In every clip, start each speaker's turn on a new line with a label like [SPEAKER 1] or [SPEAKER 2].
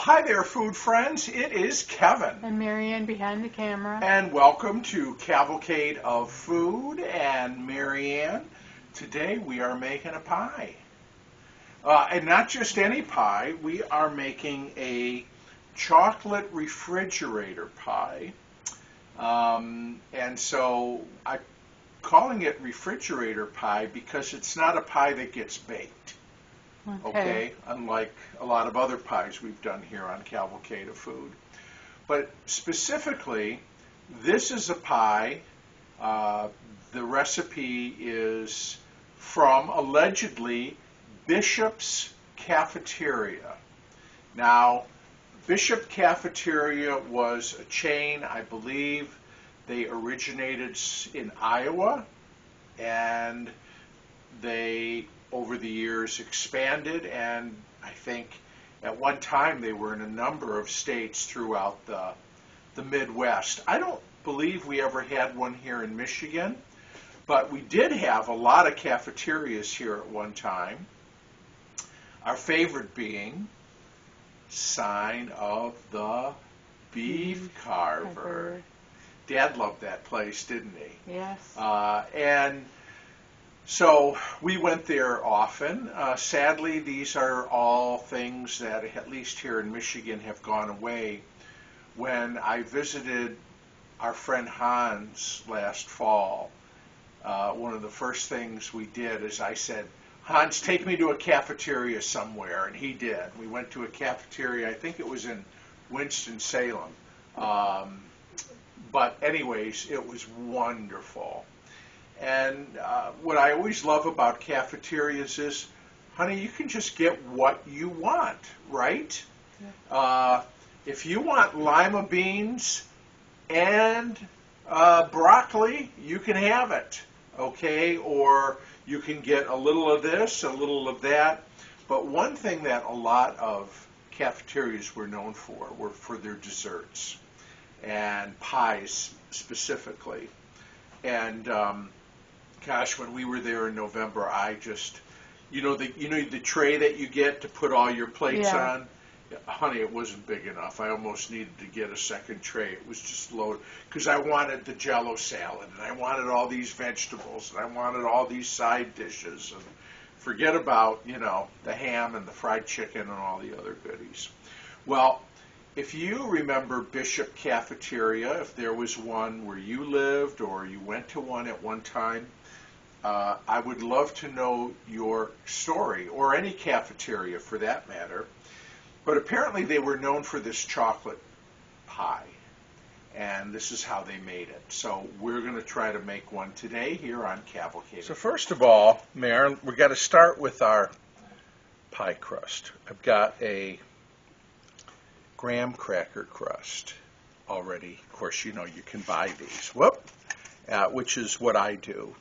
[SPEAKER 1] Hi there, food friends. It is Kevin.
[SPEAKER 2] And Marianne behind the camera.
[SPEAKER 1] And welcome to Cavalcade of Food and Marianne. Today we are making a pie. And not just any pie, we are making a chocolate refrigerator pie. And so I'm calling it refrigerator pie because it's not a pie that gets baked. Okay, unlike a lot of other pies we've done here on Cavalcade of Food. But specifically, this is a pie. The recipe is from, allegedly, Bishop's Cafeteria. Now, Bishop Cafeteria was a chain, I believe. They originated in Iowa, and they over the years expanded, and I think at one time they were in a number of states throughout the Midwest. I don't believe we ever had one here in Michigan, but we did have a lot of cafeterias here at one time. Our favorite being Sign of the Beef Carver. Dad loved that place, didn't he?
[SPEAKER 2] Yes.
[SPEAKER 1] And so we went there often. Sadly, these are all things that, at least here in Michigan, have gone away. When I visited our friend Hans last fall, one of the first things we did is I said, Hans, take me to a cafeteria somewhere, and he did. We went to a cafeteria, I think it was in Winston-Salem. But anyways, it was wonderful. And what I always love about cafeterias is, honey, you can just get what you want, right? Yeah. If you want lima beans and broccoli, you can have it, okay? Or you can get a little of this, a little of that. But one thing that a lot of cafeterias were known for were for their desserts and pies specifically. And gosh, when we were there in November, I just, the tray that you get to put all your plates on? Honey, it wasn't big enough. I almost needed to get a second tray. It was just loaded because I wanted the Jell-O salad, and I wanted all these vegetables, and I wanted all these side dishes, and forget about, the ham and the fried chicken and all the other goodies. Well, if you remember Bishop Cafeteria, if there was one where you lived or you went to one at one time, I would love to know your story, or any cafeteria for that matter. But apparently they were known for this chocolate pie, and this is how they made it. So we're going to try to make one today here on Cavalcade. So first of all, Maren, we've got to start with our pie crust. I've got a graham cracker crust already. Of course, you can buy these. Which is what I do.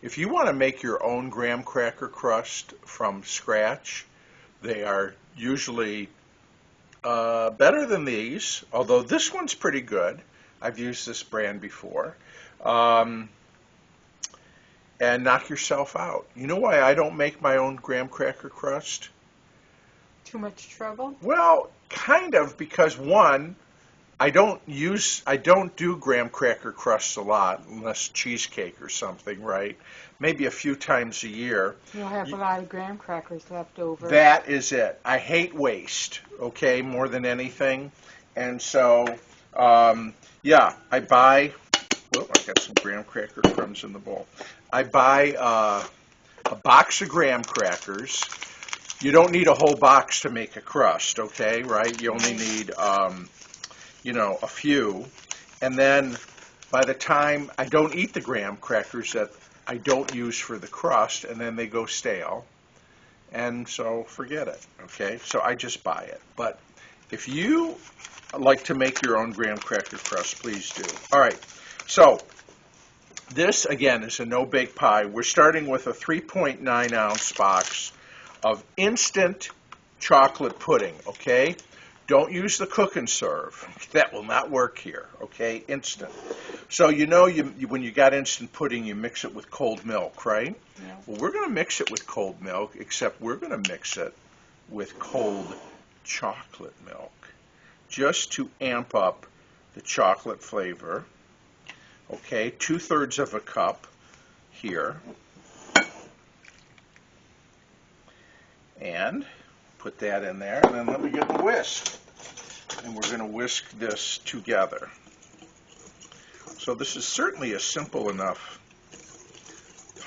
[SPEAKER 1] If you want to make your own graham cracker crust from scratch, they are usually better than these, although this one's pretty good. I've used this brand before. And knock yourself out. You know why I don't make my own graham cracker crust?
[SPEAKER 2] Too much trouble?
[SPEAKER 1] Well, kind of, because one, I don't do graham cracker crusts a lot, unless cheesecake or something, right? Maybe a few times a year.
[SPEAKER 2] You'll have a lot of graham crackers left over.
[SPEAKER 1] That is it. I hate waste, okay, more than anything. And so, I buy, I got some graham cracker crumbs in the bowl. I buy a box of graham crackers. You don't need a whole box to make a crust, okay, right? You only need a few, and then by the time I don't eat the graham crackers that I don't use for the crust, and then they go stale, and so forget it, okay? So I just buy it. But if you like to make your own graham cracker crust, please do. All right, so this, again, is a no-bake pie. We're starting with a 3.9-ounce box of instant chocolate pudding, okay? Don't use the cook and serve. That will not work here, okay? Instant. So when you got instant pudding, you mix it with cold milk, right? Yeah. Well, we're going to mix it with cold milk, except we're going to mix it with cold chocolate milk, just to amp up the chocolate flavor. Okay, 2/3 of a cup here. And put that in there, and then let me get the whisk. And we're going to whisk this together. So this is certainly a simple enough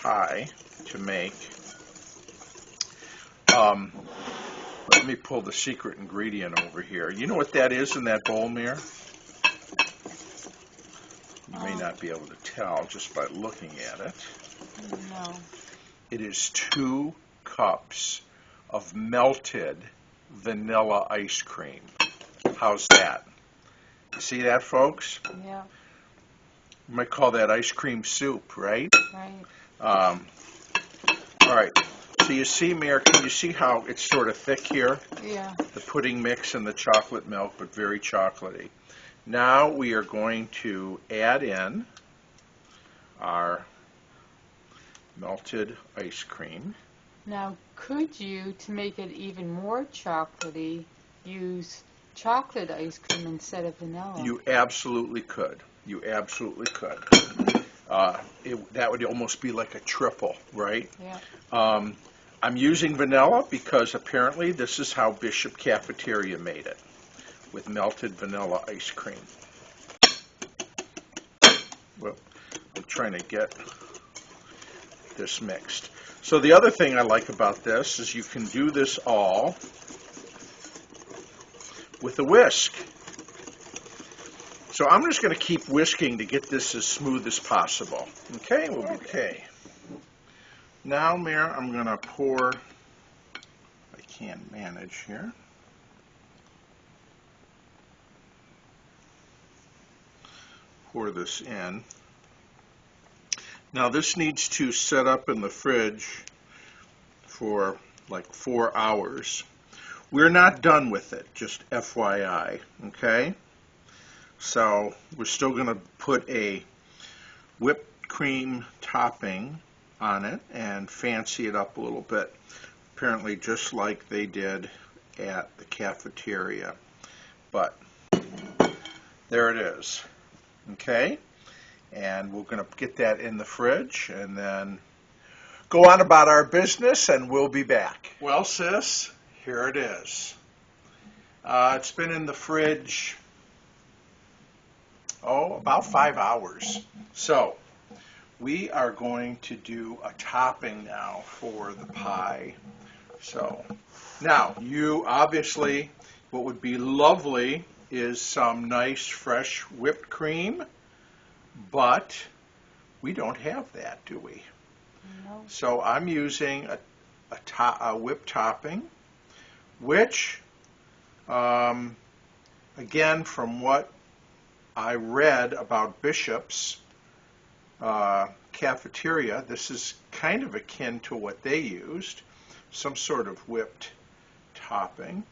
[SPEAKER 1] pie to make. Let me pull the secret ingredient over here. You know what that is in that bowl, Mir? You may not be able to tell just by looking at it.
[SPEAKER 2] No.
[SPEAKER 1] It is 2 cups of melted vanilla ice cream. How's that? See that, folks?
[SPEAKER 2] Yeah.
[SPEAKER 1] You might call that ice cream soup, right?
[SPEAKER 2] Right.
[SPEAKER 1] All right. So you see, Mir, can you see how it's sort of thick here?
[SPEAKER 2] Yeah.
[SPEAKER 1] The pudding mix and the chocolate milk, but very chocolatey. Now we are going to add in our melted ice cream.
[SPEAKER 2] Now, could you, to make it even more chocolatey, use chocolate ice cream instead of vanilla?
[SPEAKER 1] You absolutely could. You absolutely could. That would almost be like a triple, right?
[SPEAKER 2] Yeah.
[SPEAKER 1] I'm using vanilla because apparently this is how Bishop Cafeteria made it, with melted vanilla ice cream. Well, I'm trying to get this mixed. So the other thing I like about this is you can do this all with a whisk. So I'm just going to keep whisking to get this as smooth as possible. Okay, we'll be okay. Now, Mir, I'm going to pour, I can't manage here. Pour this in. Now this needs to set up in the fridge for like 4 hours. We're not done with it, just FYI, okay? So we're still going to put a whipped cream topping on it and fancy it up a little bit, apparently just like they did at the cafeteria. But there it is, okay? And we're going to get that in the fridge and then go on about our business, and we'll be back. Well, sis, here it is. It's been in the fridge, about 5 hours. So we are going to do a topping now for the pie. So now, you obviously, what would be lovely is some nice fresh whipped cream, but we don't have that, do we?
[SPEAKER 2] No.
[SPEAKER 1] So I'm using a whipped topping, which, again, from what I read about Bishop's cafeteria, this is kind of akin to what they used, some sort of whipped topping.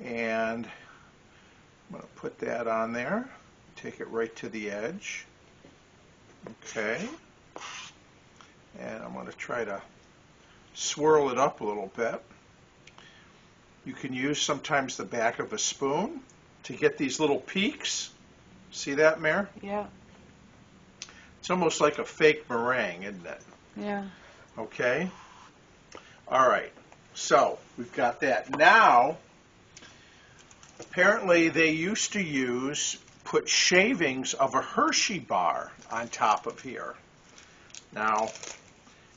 [SPEAKER 1] And I'm going to put that on there, take it right to the edge. Okay. And I'm going to try to swirl it up a little bit. You can use sometimes the back of a spoon to get these little peaks. See that, Mare?
[SPEAKER 2] Yeah.
[SPEAKER 1] It's almost like a fake meringue, isn't it?
[SPEAKER 2] Yeah.
[SPEAKER 1] Okay. All right. So we've got that. Now, apparently they used to put shavings of a Hershey bar on top of here. Now, it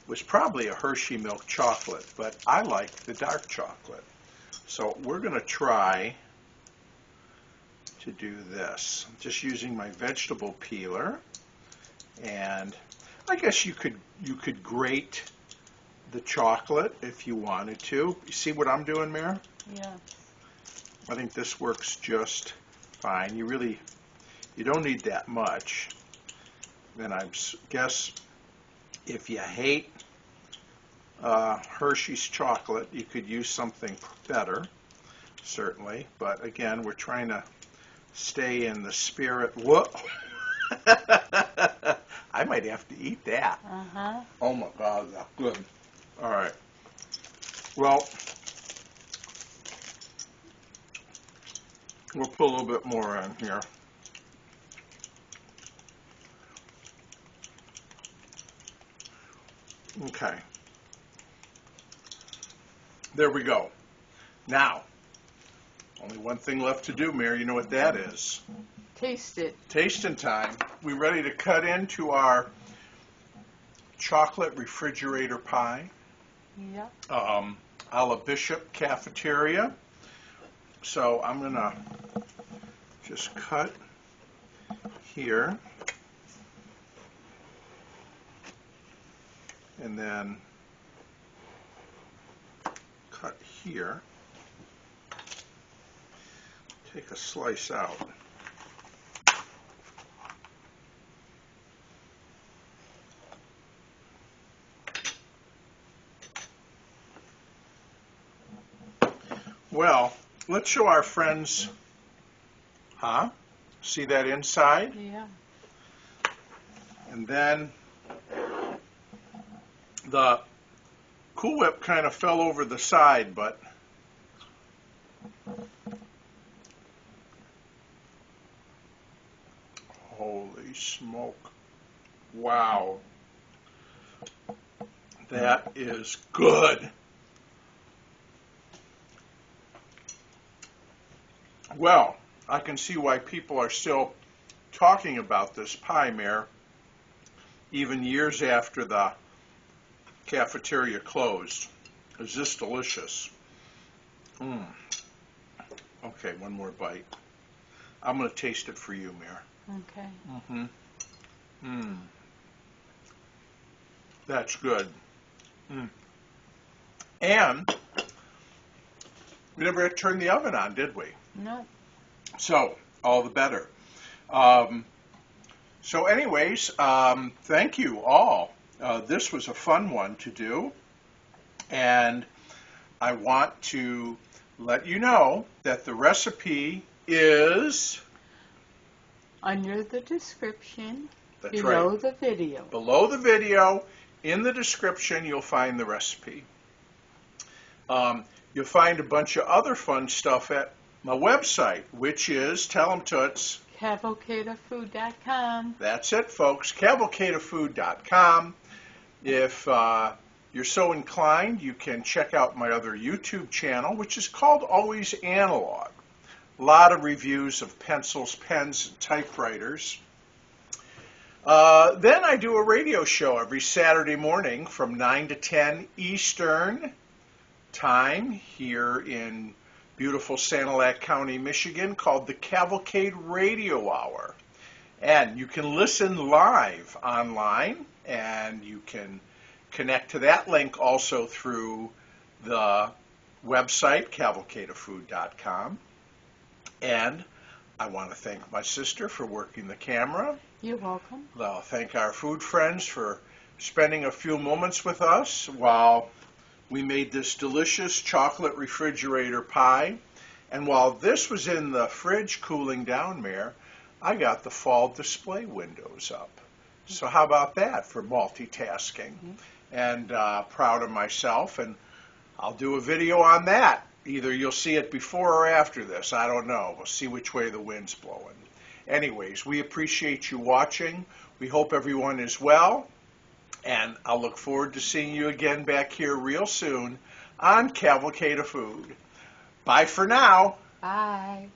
[SPEAKER 1] was probably a Hershey milk chocolate, but I like the dark chocolate. So we're going to try to do this. I'm just using my vegetable peeler, and I guess you could grate the chocolate if you wanted to. You see what I'm doing, Mare?
[SPEAKER 2] Yeah.
[SPEAKER 1] I think this works just fine. You don't need that much. Then I guess if you hate Hershey's chocolate, you could use something better, certainly. But again, we're trying to stay in the spirit. Whoa! I might have to eat that.
[SPEAKER 2] Uh-huh.
[SPEAKER 1] Oh my God, that's good. All right. Well, We'll put a little bit more in here. Okay. There we go. Now, only one thing left to do, Mary. You know what that is?
[SPEAKER 2] Taste it.
[SPEAKER 1] Tasting time. We ready to cut into our chocolate refrigerator pie?
[SPEAKER 2] Yeah.
[SPEAKER 1] A la Bishop Cafeteria. So I'm going to just cut here. And then cut here. Take a slice out. Well, let's show our friends, see that inside?
[SPEAKER 2] Yeah.
[SPEAKER 1] And then the Cool Whip kind of fell over the side, but holy smoke. Wow. That is good. Well, I can see why people are still talking about this pie, Mare, even years after the cafeteria closed. Is this delicious? Okay, one more bite. I'm going to taste it for you, Mare.
[SPEAKER 2] Okay.
[SPEAKER 1] That's good. And we never had to turn the oven on, did we?
[SPEAKER 2] No.
[SPEAKER 1] So, all the better. So anyways, thank you all. This was a fun one to do. And I want to let you know that the recipe is
[SPEAKER 2] Under the description,
[SPEAKER 1] That's
[SPEAKER 2] below
[SPEAKER 1] right.
[SPEAKER 2] the video.
[SPEAKER 1] Below the video, in the description, you'll find the recipe. You'll find a bunch of other fun stuff at my website, which is, tell them, Toots.
[SPEAKER 2] Cavalcadafood.com.
[SPEAKER 1] That's it, folks. Cavalcadafood.com. If you're so inclined, you can check out my other YouTube channel, which is called Always Analog. A lot of reviews of pencils, pens, and typewriters. Then I do a radio show every Saturday morning from 9 to 10 Eastern Time here in beautiful Sanilac County, Michigan, called the Cavalcade Radio Hour. And you can listen live online, and you can connect to that link also through the website, cavalcadafood.com. And I want to thank my sister for working the camera.
[SPEAKER 2] You're welcome.
[SPEAKER 1] I'll thank our food friends for spending a few moments with us while we made this delicious chocolate refrigerator pie. And while this was in the fridge cooling down, Mare, I got the fall display windows up. So how about that for multitasking? And proud of myself, and I'll do a video on that. Either you'll see it before or after this. I don't know. We'll see which way the wind's blowing. Anyways, we appreciate you watching. We hope everyone is well. And I'll look forward to seeing you again back here real soon on Cavalcade of Food. Bye for now.
[SPEAKER 2] Bye.